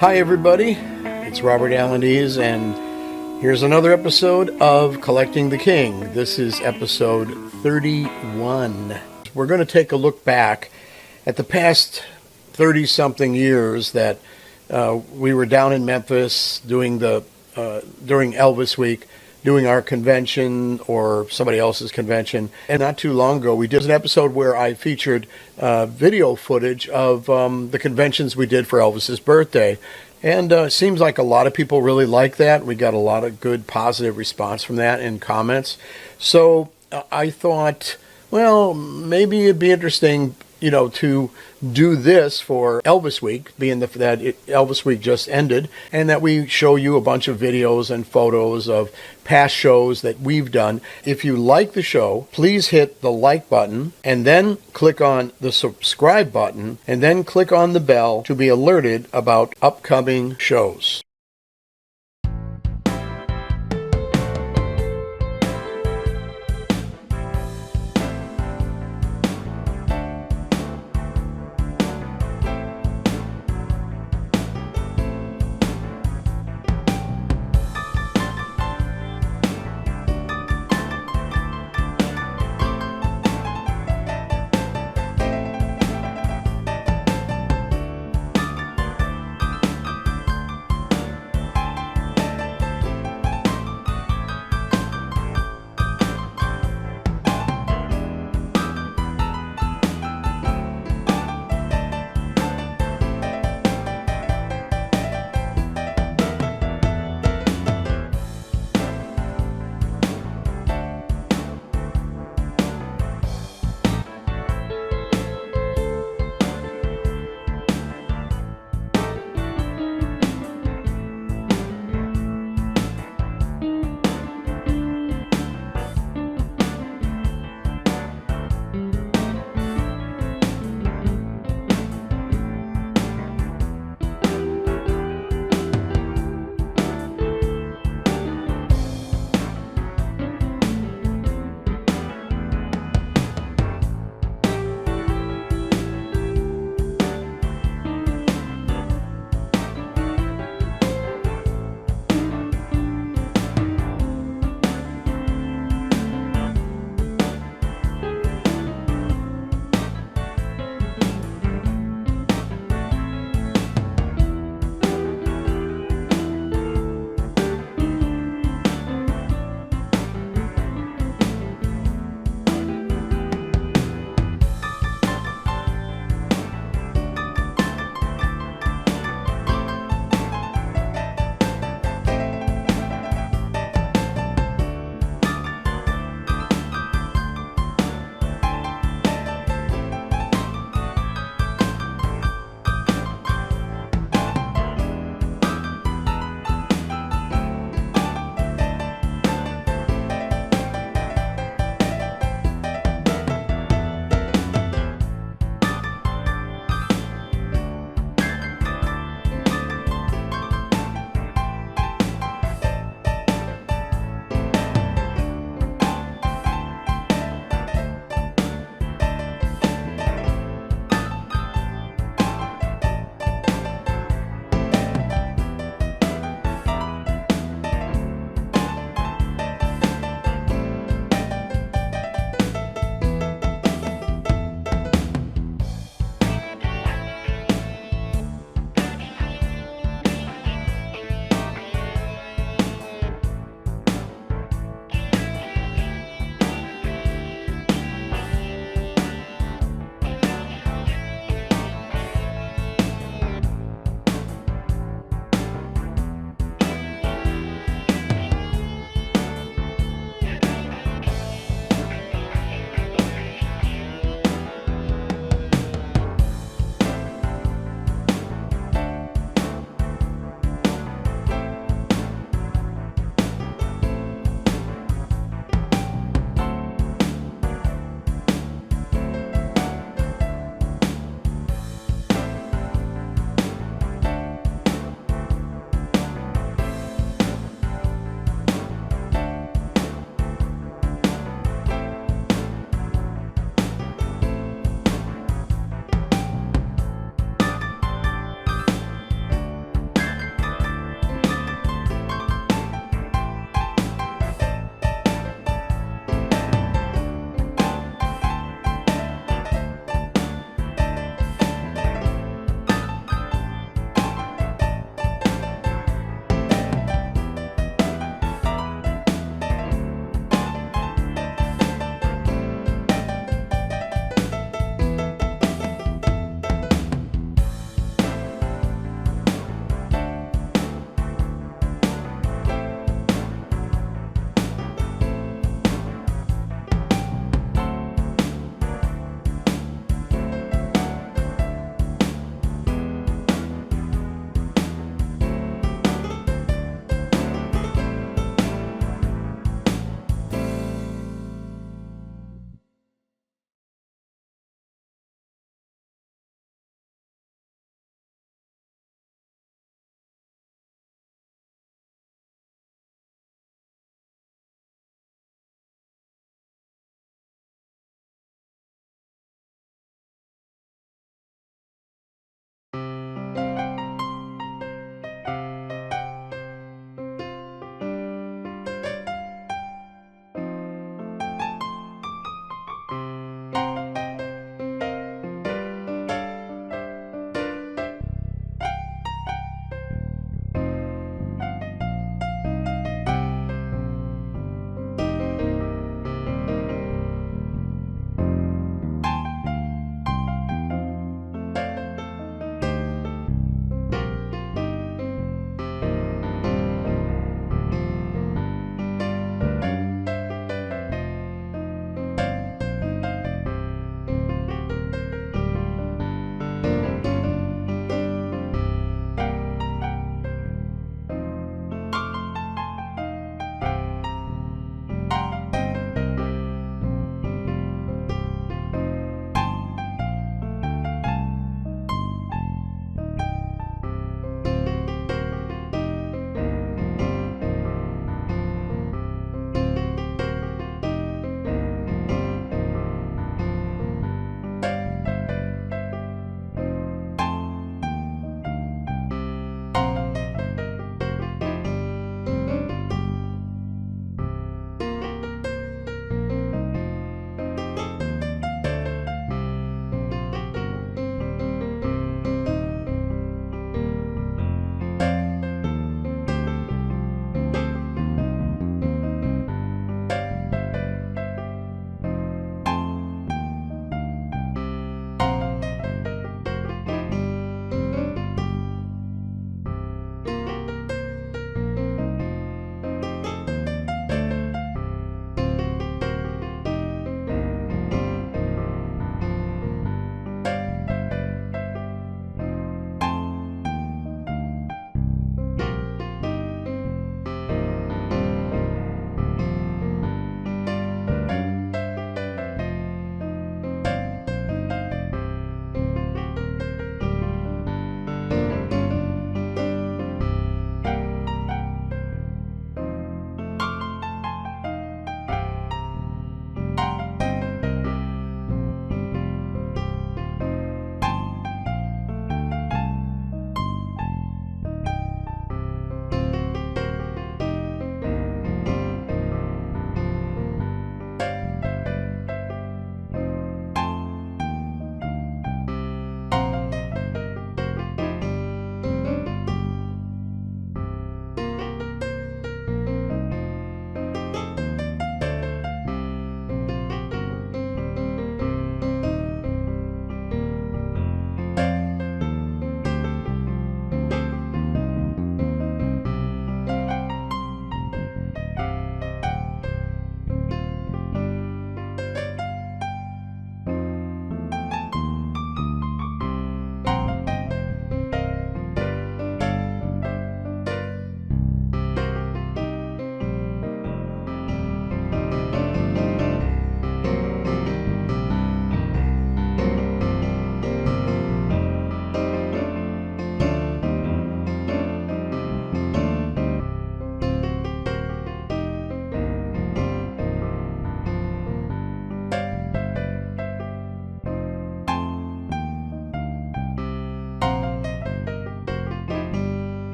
Hi everybody, it's Robert Alaniz, and here's another episode of Collecting the King. This is episode 31. We're going to take a look back at the past 30-something years that we were down in Memphis during Elvis week, doing our convention or somebody else's convention. And not too long ago, we did an episode where I featured video footage of the conventions we did for Elvis's birthday. And it seems like a lot of people really like that. We got a lot of good positive response from that in comments. So I thought, well, maybe it'd be interesting, to do this for Elvis Week, being that Elvis Week just ended, and that we show you a bunch of videos and photos of past shows that we've done. If you like the show, please hit the like button, and then click on the subscribe button, and then click on the bell to be alerted about upcoming shows.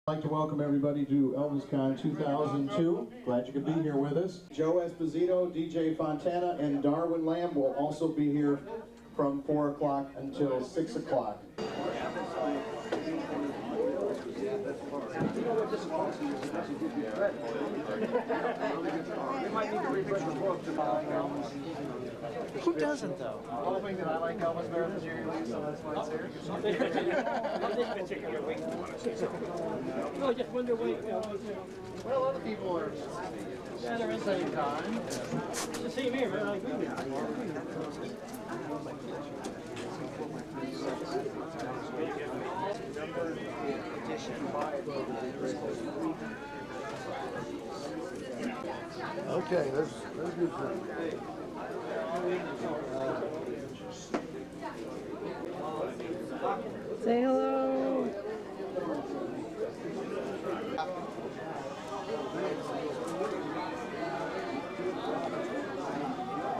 I'd like to welcome everybody to Elvis Con 2002. Glad you could be here with us. Joe Esposito, DJ Fontana, and Darwin Lamb will also be here from 4 o'clock until 6 o'clock. Who doesn't, though? Hoping that I like Elvis better than Jerry Lee, so that's why it's here. No, just wonder why. Well, other people are at the same time. It's the same here, man. I agree with Okay, that's good. Say hello.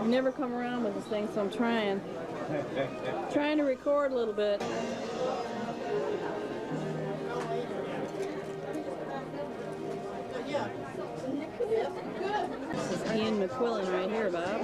You never come around with this thing, so I'm trying. Trying to record a little bit. This is Ian McQuillan right here, Bob.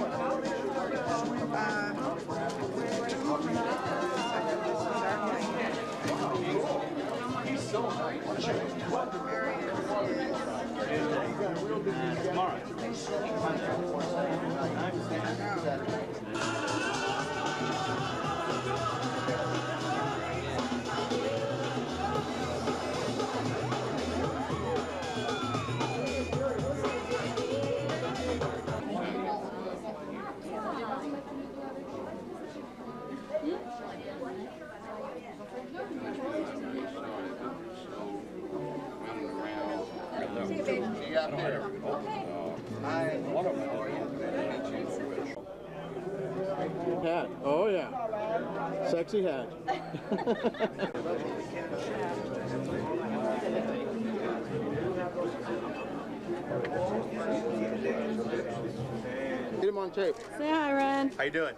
Hat. Oh yeah. Sexy hat. Get him on tape. Say hi, Ryan. How you doing?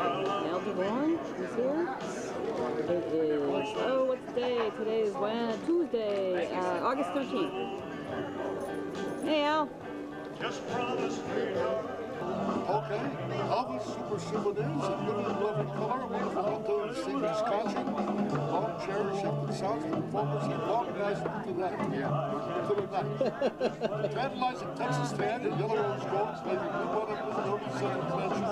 Elvis is here. It is, oh, what's the day? Today is Tuesday, August 13th. Hey, Al. Just promise me. Okay, Elvis Super Dance, a living in lovely color, wonderful outdoor and sing this concert. Long cherish it, the sounds and focus and organize it to that. Yeah, to the back. Tantalize in Texas tan and yellow rose gold, maybe blue weather with an open second dimension.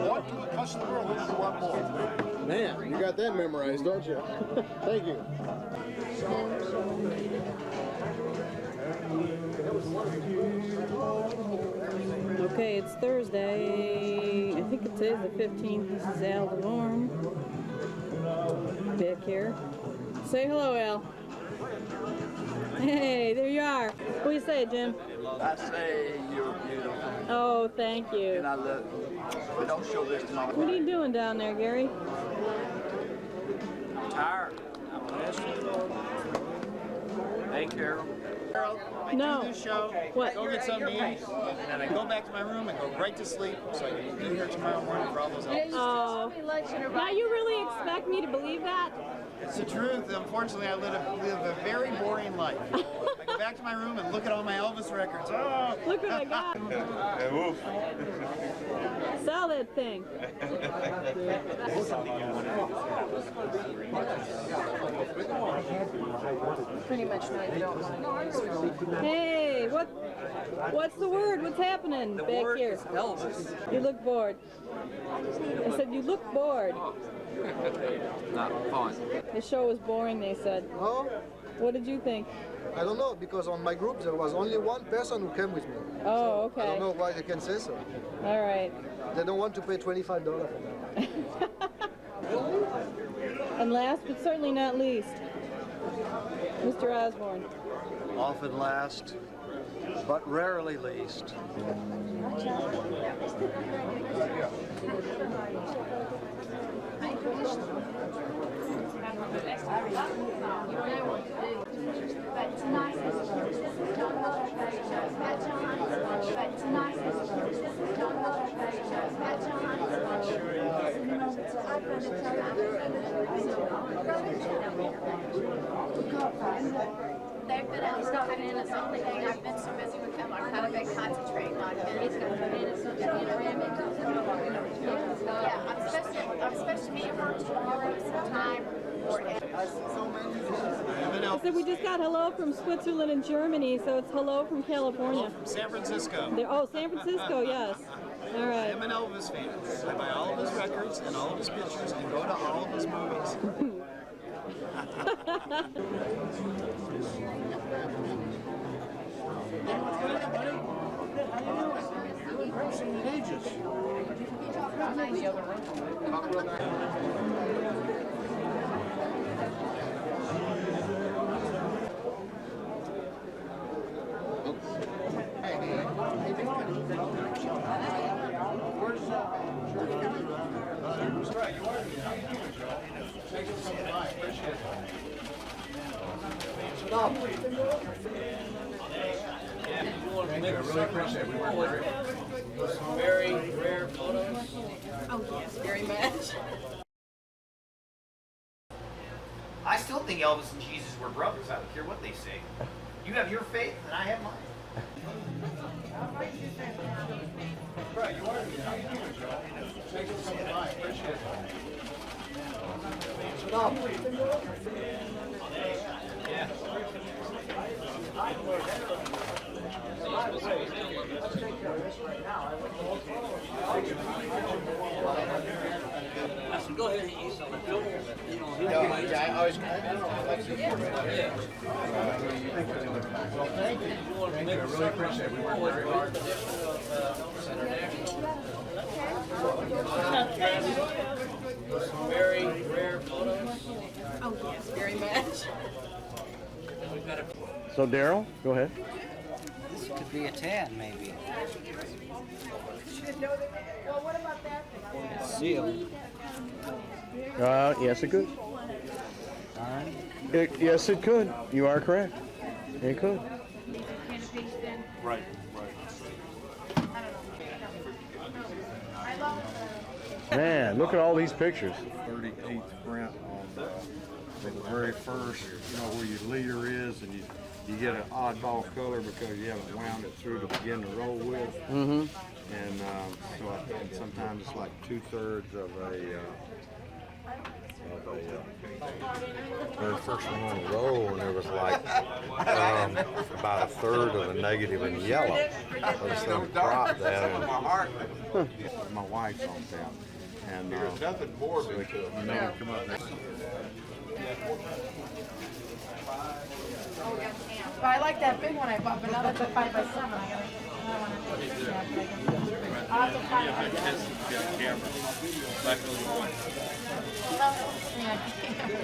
One to the customer, and then you want more. Man, you got that memorized, don't you? Thank you. Okay, it's Thursday. I think it is the 15th. This is Al DeVorn. Back here. Say hello, Al. Hey, there you are. What do you say, Jim? I say you're beautiful, Oh, thank you. and I love you. But don't show this to my What are you doing down there, Gary? tired. I'm resting. Hey, Carol. Carol, I No. do this show, What? go get something to eat, and then I go back to my room and go right to sleep so I can be here tomorrow morning for all those hours. Oh. Now you really expect me to believe that? It's the truth. Unfortunately, I live a very boring life. I go back to my room and look at all my Elvis records. Oh, Look what I got. Sell that thing. Pretty much know you don't mind. Hey, what's the word? What's happening back here? Elvis. You look bored. I said you look bored. Not fun. The show was boring, they said. Oh, What did you think? I don't know, because on my group there was only one person who came with me. Oh, I okay. don't know why they can say so. All right. They don't want to pay $25 for that. And last but certainly not least, Mr. Osborne. Often last, but rarely least. But tonight, They've been out stopping in us all day. I've been so busy with them. I've kind of been concentrating on it. Yeah, I'm supposed to meet her tomorrow sometime. So we just got hello from Switzerland and Germany, so it's hello from California. San Francisco. Oh, San Francisco, yes. All right. I'm an Elvis fan. I buy all of his records and all of his pictures and go to all of his movies. Very rare photos. Oh, yes, very much. I still think Elvis and Jesus were brothers. I don't care what they say. You have your faith, and I have mine. Right, you are. How you doing, Joe? Thank you so much. Appreciate Listen, go ahead and eat some. I always like to hear it. Well, thank you. I really appreciate it. We work very hard. Very rare photos. Oh, yes, very much. We've got a So Daryl, go ahead. This could be a 10, maybe. Well, what about that thing? Seal. Yes, it could. Yes, it could. You are correct. It could. Right. Man, look at all these pictures. 38th print on the very first, where your leader is, and you get an oddball color because you haven't wound it through to begin to roll with. Mm-hmm. And and sometimes it's like 2/3 of a very first one on the roll, and there was like about 1/3 of a negative in yellow. I just dropped that, and my wife's on tap. And there's nothing more than come up next. But I like that big one I bought, but now that's a 5x7. I'll have to find it.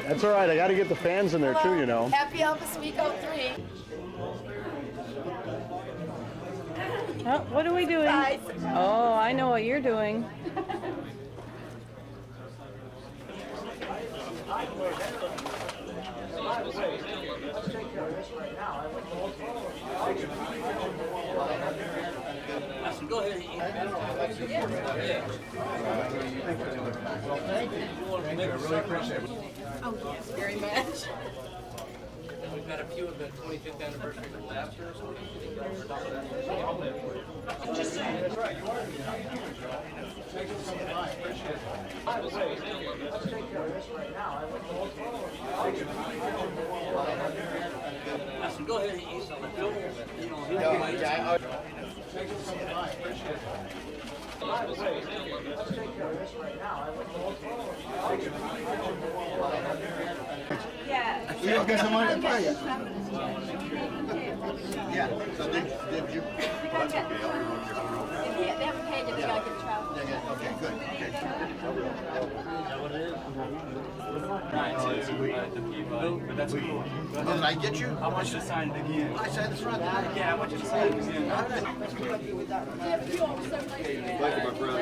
That's all right. I got to get the fans in there too, you know. Happy Elvis Week 03. Oh, what are we doing? Guys. Oh, I know what you're doing. Listen, go ahead and eat. Well, thank you. I really appreciate it. Oh, yes, very much. We've got a few of the 25th anniversary from last year or something. Listen, go ahead and eat some. Yeah. You don't get some money to pay you. Yeah. So did you? They haven't paid yet, we gotta get travel. Okay, good. Okay. But that's cool. Did I get you? I want you to sign it again. I said it's right there. Yeah, I want you to sign it again. Thank you, my friend.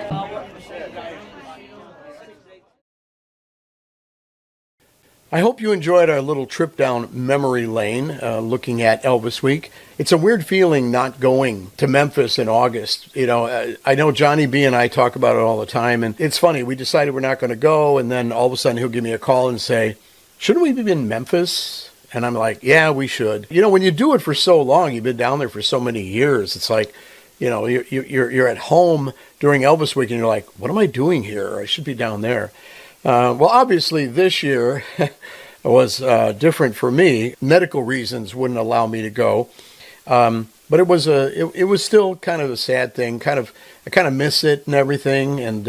I hope you enjoyed our little trip down memory lane, looking at Elvis Week. It's a weird feeling not going to Memphis in August. You know, I know Johnny B and I talk about it all the time, and it's funny. We decided we're not going to go, and then all of a sudden he'll give me a call and say, shouldn't we be in Memphis? And I'm like, yeah, we should. You know, when you do it for so long, you've been down there for so many years, it's like, you know, you're at home during Elvis Week, and you're like, what am I doing here? I should be down there. Well, obviously this year was different for me. Medical reasons wouldn't allow me to go, but it was still kind of a sad thing. I kind of miss it and everything, and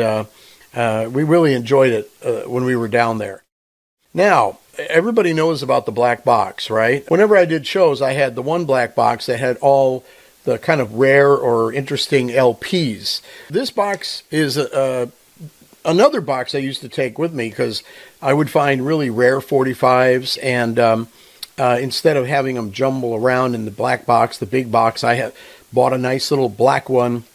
we really enjoyed it when we were down there. Now, everybody knows about the black box, right? Whenever I did shows, I had the one black box that had all the kind of rare or interesting LPs. This box is another box I used to take with me because I would find really rare 45s, and instead of having them jumble around in the black box, the big box, I have bought a nice little black one,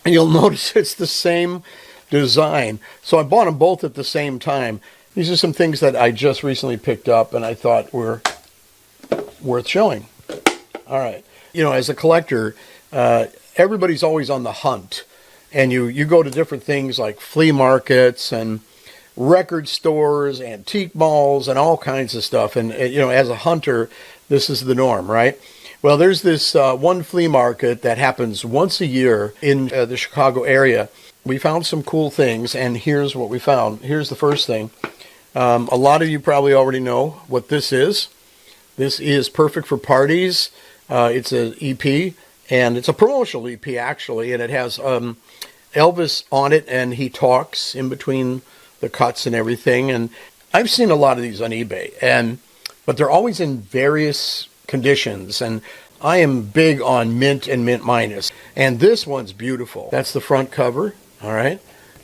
and you'll notice it's the same design. So I bought them both at the same time. These are some things that I just recently picked up and I thought were worth showing. All right. You know, as a collector, everybody's always on the hunt. And you go to different things like flea markets and record stores, antique malls, and all kinds of stuff. And, you know, as a hunter, this is the norm, right? Well, there's this one flea market that happens once a year in the Chicago area. We found some cool things, and here's what we found. Here's the first thing. A lot of you probably already know what this is. This is perfect for parties. It's an EP, and it's a promotional EP, actually, and it has Elvis on it, and he talks in between the cuts and everything. And I've seen a lot of these on eBay, but they're always in various conditions, and I am big on mint and mint minus. And this one's beautiful. That's the front cover, all right?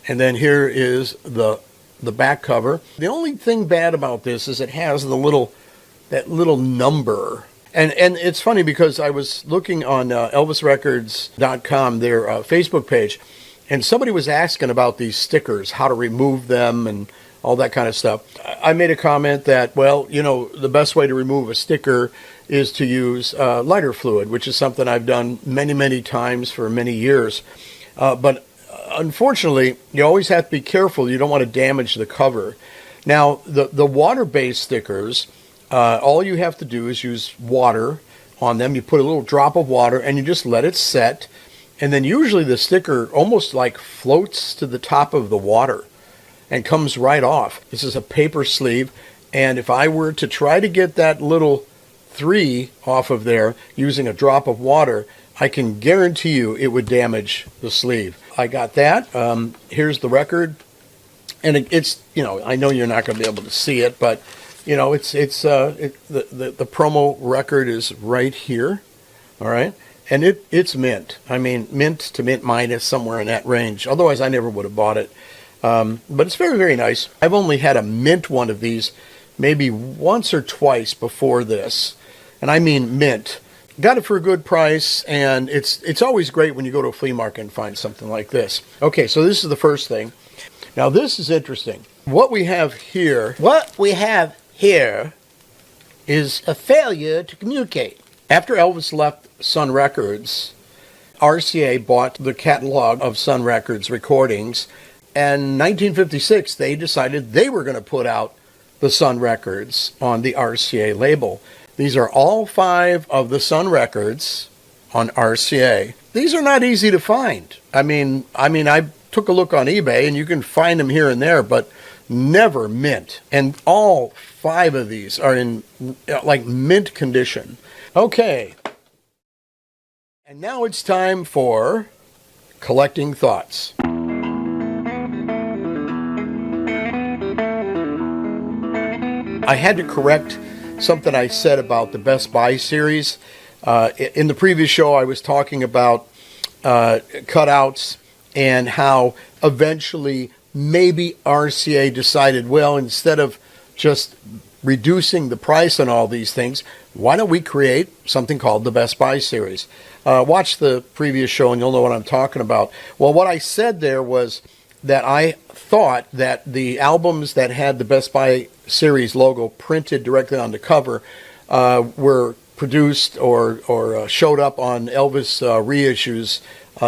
And then here is the back cover. The only thing bad about this is it has that little number. And it's funny because I was looking on elvisrecords.com, their Facebook page, and somebody was asking about these stickers, how to remove them and all that kind of stuff. I made a comment that, well, you know, the best way to remove a sticker is to use lighter fluid, which is something I've done many, many times for many years. But unfortunately, you always have to be careful. You don't want to damage the cover. Now, the water-based stickers, all you have to do is use water on them. You put a little drop of water and you just let it set. And then usually the sticker almost like floats to the top of the water and comes right off. This is a paper sleeve. And if I were to try to get that little 3 off of there using a drop of water, I can guarantee you it would damage the sleeve. I got that. Here's the record. And it's, you know, I know you're not going to be able to see it, but you know, the promo record is right here, all right? And it's mint. I mean, mint to mint minus, somewhere in that range. Otherwise, I never would have bought it. But it's very, very nice. I've only had a mint one of these maybe once or twice before this. And I mean mint. Got it for a good price, and it's always great when you go to a flea market and find something like this. Okay, so this is the first thing. Now, this is interesting. What we have here is a failure to communicate. After Elvis left Sun Records, RCA bought the catalog of Sun Records recordings, and in 1956 they decided they were going to put out the Sun Records on the RCA label. These are all 5 of the Sun Records on RCA. These are not easy to find. I mean, I took a look on eBay, and you can find them here and there, but never mint. And all 5 of these are in like mint condition. Okay. And now it's time for collecting thoughts. I had to correct something I said about the Best Buy series. In the previous show, I was talking about cutouts and how eventually maybe RCA decided, well, instead of just reducing the price on all these things, why don't we create something called the Best Buy series? Watch the previous show and you'll know what I'm talking about. Well, what I said there was that I thought that the albums that had the Best Buy series logo printed directly on the cover were produced or showed up on Elvis reissues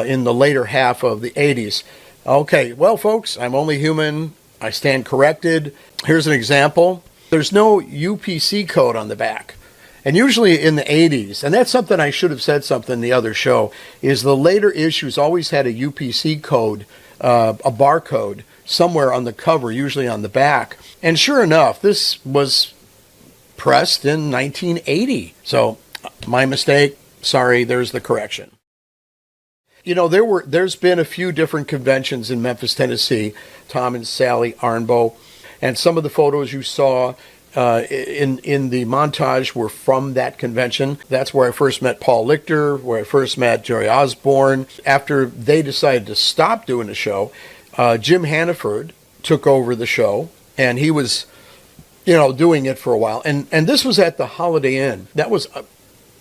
in the later half of the 80s. Okay, well, folks, I'm only human. I stand corrected. Here's an example. There's no UPC code on the back. And usually in the 80s, and that's something I should have said something in the other show, is the later issues always had a UPC code, a barcode, somewhere on the cover, usually on the back. And sure enough, this was pressed in 1980. So, my mistake. Sorry, there's the correction. You know, there's been a few different conventions in Memphis, Tennessee, Tom and Sally Arnbo, and some of the photos you saw in the montage were from that convention. That's where I first met Paul Lichter, where I first met Joe Osborne. After they decided to stop doing the show, Jim Hannaford took over the show, and he was, doing it for a while. And this was at the Holiday Inn. That was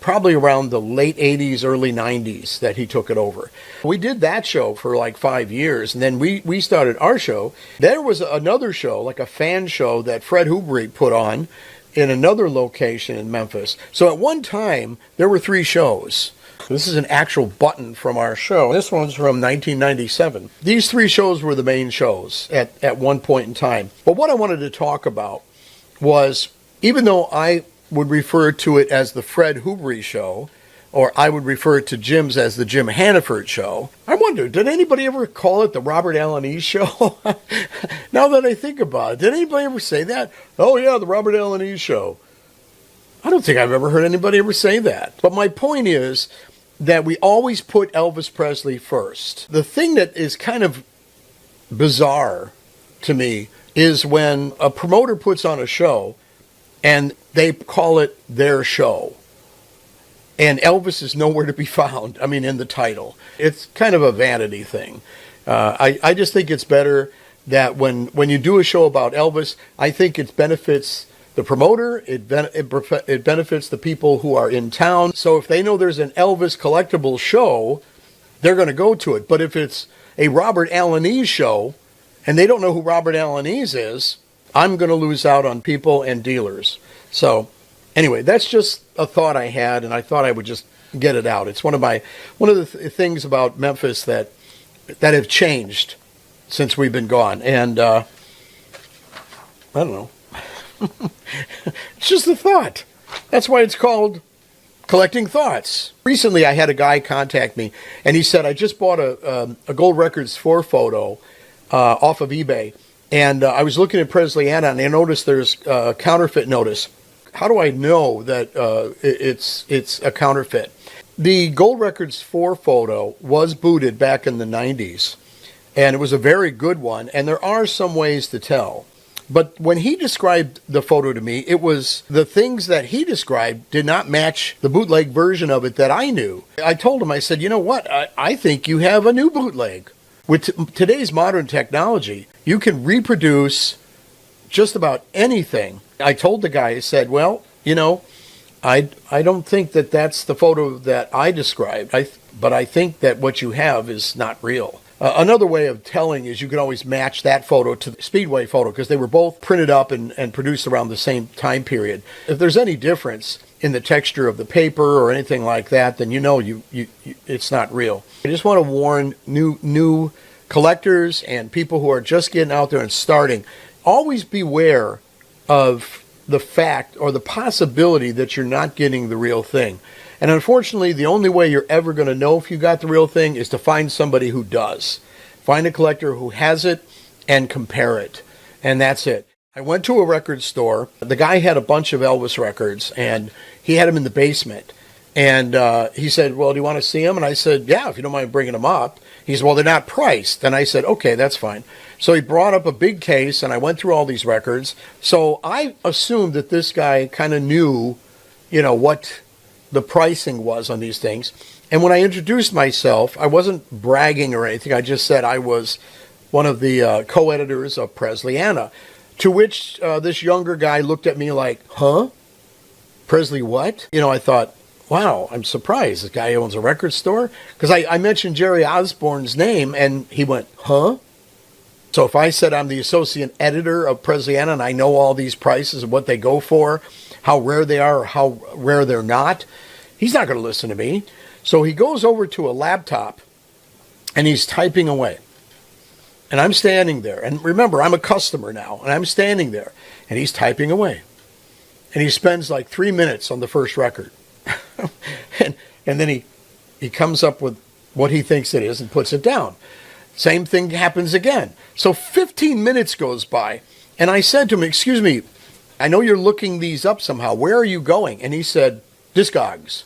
probably around the late 80s, early 90s that he took it over. We did that show for like 5 years, and then we started our show. There was another show, like a fan show, that Fred Hubry put on in another location in Memphis. So at one time, there were 3 shows. This is an actual button from our show. This one's from 1997. These 3 shows were the main shows at one point in time. But what I wanted to talk about was, even though I would refer to it as the Fred Hubry show, or I would refer to Jim's as the Jim Hannaford show, I wonder, did anybody ever call it the Robert Alaniz show? Now that I think about it, did anybody ever say that? Oh yeah, the Robert Alaniz show. I don't think I've ever heard anybody ever say that. But my point is that we always put Elvis Presley first. The thing that is kind of bizarre to me is when a promoter puts on a show and they call it their show, and Elvis is nowhere to be found, in the title. It's kind of a vanity thing. I just think it's better that when you do a show about Elvis, I think it benefits the promoter, it benefits the people who are in town. So if they know there's an Elvis collectible show, they're going to go to it. But if it's a Robert Alaniz show, and they don't know who Robert Alaniz is, I'm going to lose out on people and dealers. So anyway, that's just a thought I had, and I thought I would just get it out. It's one of the things about Memphis that have changed since we've been gone. And I don't know. It's just a thought. That's why it's called Collecting Thoughts. Recently, I had a guy contact me, and he said, I just bought a Gold Records 4 photo off of eBay. And I was looking at Presleyanna, and I noticed there's a counterfeit notice. How do I know that it's a counterfeit? The Gold Records 4 photo was booted back in the 90s, and it was a very good one, and there are some ways to tell. But when he described the photo to me, it was the things that he described did not match the bootleg version of it that I knew. I told him, I said, you know what, I think you have a new bootleg. With today's modern technology, you can reproduce just about anything. I told the guy, I said, well, I don't think that that's the photo that I described, but I think that what you have is not real. Another way of telling is you can always match that photo to the Speedway photo because they were both printed up and produced around the same time period. If there's any difference in the texture of the paper or anything like that, then it's not real. I just want to warn new collectors and people who are just getting out there and starting, always beware of the fact or the possibility that you're not getting the real thing. And unfortunately, the only way you're ever going to know if you got the real thing is to find somebody who does. Find a collector who has it and compare it. And that's it. I went to a record store. The guy had a bunch of Elvis records, and he had them in the basement. And he said, well, do you want to see them? And I said, yeah, if you don't mind bringing them up. He said, well, they're not priced. And I said, okay, that's fine. So he brought up a big case, and I went through all these records. So I assumed that this guy kind of knew, what the pricing was on these things. And when I introduced myself, I wasn't bragging or anything. I just said I was one of the co-editors of Presleyanna, to which this younger guy looked at me like, huh? Presley what? I thought, wow, I'm surprised. This guy owns a record store? Because I mentioned Jerry Osborne's name, and he went, huh? So if I said I'm the associate editor of Presiana and I know all these prices and what they go for, how rare they are or how rare they're not, he's not going to listen to me. So he goes over to a laptop and he's typing away. And I'm standing there. And remember, I'm a customer now. And I'm standing there. And he's typing away. And he spends like 3 minutes on the first record. and then he comes up with what he thinks it is and puts it down. Same thing happens again. So 15 minutes goes by. And I said to him, excuse me, I know you're looking these up somehow. Where are you going? And he said, Discogs.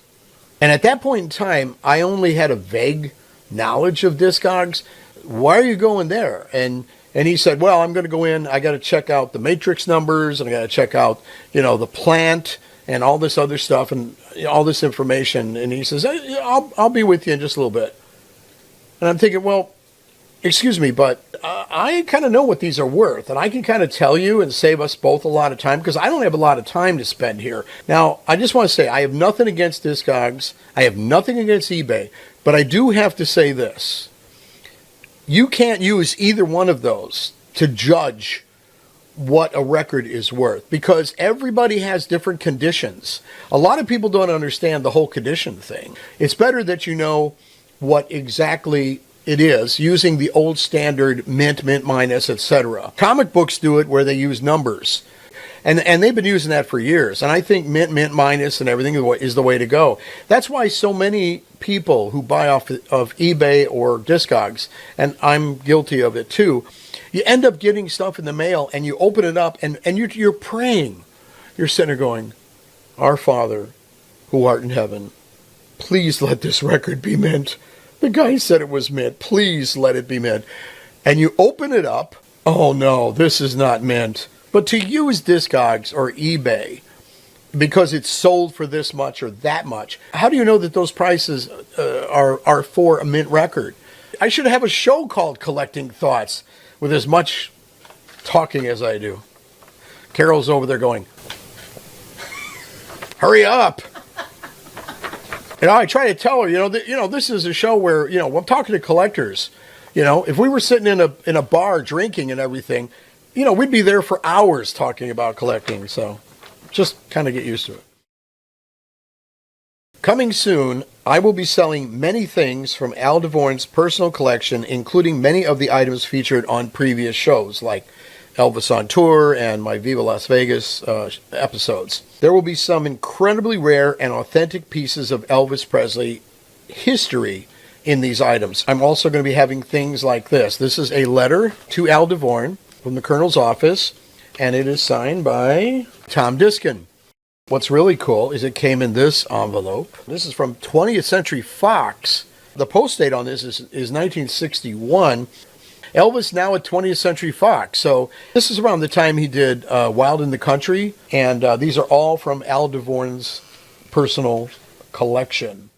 And at that point in time, I only had a vague knowledge of Discogs. Why are you going there? And he said, well, I'm going to go in. I got to check out the matrix numbers, and I got to check out, the plant and all this other stuff and all this information. And he says, I'll be with you in just a little bit. And I'm thinking, well, excuse me, but I kind of know what these are worth, and I can kind of tell you and save us both a lot of time because I don't have a lot of time to spend here. Now, I just want to say I have nothing against Discogs. I have nothing against eBay, but I do have to say this. You can't use either one of those to judge what a record is worth because everybody has different conditions. A lot of people don't understand the whole condition thing. It's better that you know what exactly it is using the old standard mint minus, etc. Comic books do it where they use numbers. And they've been using that for years. And I think mint minus and everything is the way to go. That's why so many people who buy off of eBay or Discogs, and I'm guilty of it too, you end up getting stuff in the mail and you open it up and you're praying. You're sitting there going, Our Father, who art in heaven, please let this record be mint. The guy said it was mint. Please let it be mint. And you open it up. Oh no, this is not mint. But to use Discogs or eBay because it's sold for this much or that much, how do you know that those prices are for a mint record? I should have a show called Collecting Thoughts with as much talking as I do. Carol's over there going, hurry up. I try to tell her, this is a show where, I'm talking to collectors. If we were sitting in a bar drinking and everything, we'd be there for hours talking about collecting. So just kind of get used to it. Coming soon, I will be selling many things from Al DeVorn's personal collection, including many of the items featured on previous shows, like Elvis on Tour and my Viva Las Vegas episodes. There will be some incredibly rare and authentic pieces of Elvis Presley history in these items. I'm also going to be having things like this. This is a letter to Al DeVorn from the Colonel's office, and it is signed by Tom Diskin. What's really cool is it came in this envelope. This is from 20th Century Fox. The post date on this is 1961. Elvis now at 20th Century Fox. So this is around the time he did Wild in the Country, and these are all from Al DeVorn's personal collection.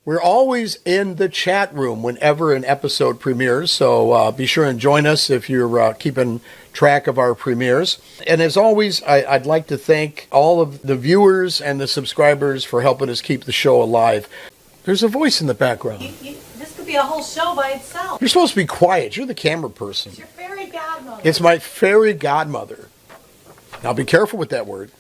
We're always in the chat room whenever an episode premieres, so be sure and join us if you're keeping track of our premieres. And as always, I'd like to thank all of the viewers and the subscribers for helping us keep the show alive. There's a voice in the background. This could be a whole show by itself. You're supposed to be quiet. You're the camera person. It's your fairy godmother. It's my fairy godmother. Now be careful with that word.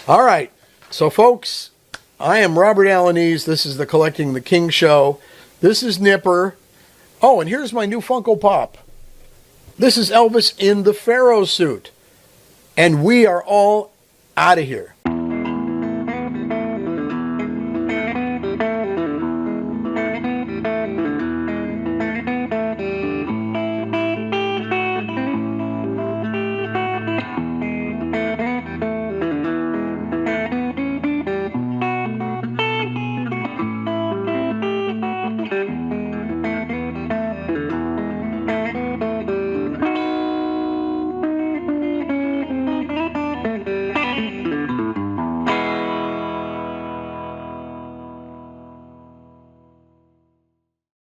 All right. So, folks, I am Robert Alaniz. This is the Collecting the King show. This is Nipper. Oh, and here's my new Funko Pop. This is Elvis in the Pharaoh suit. And we are all out of here.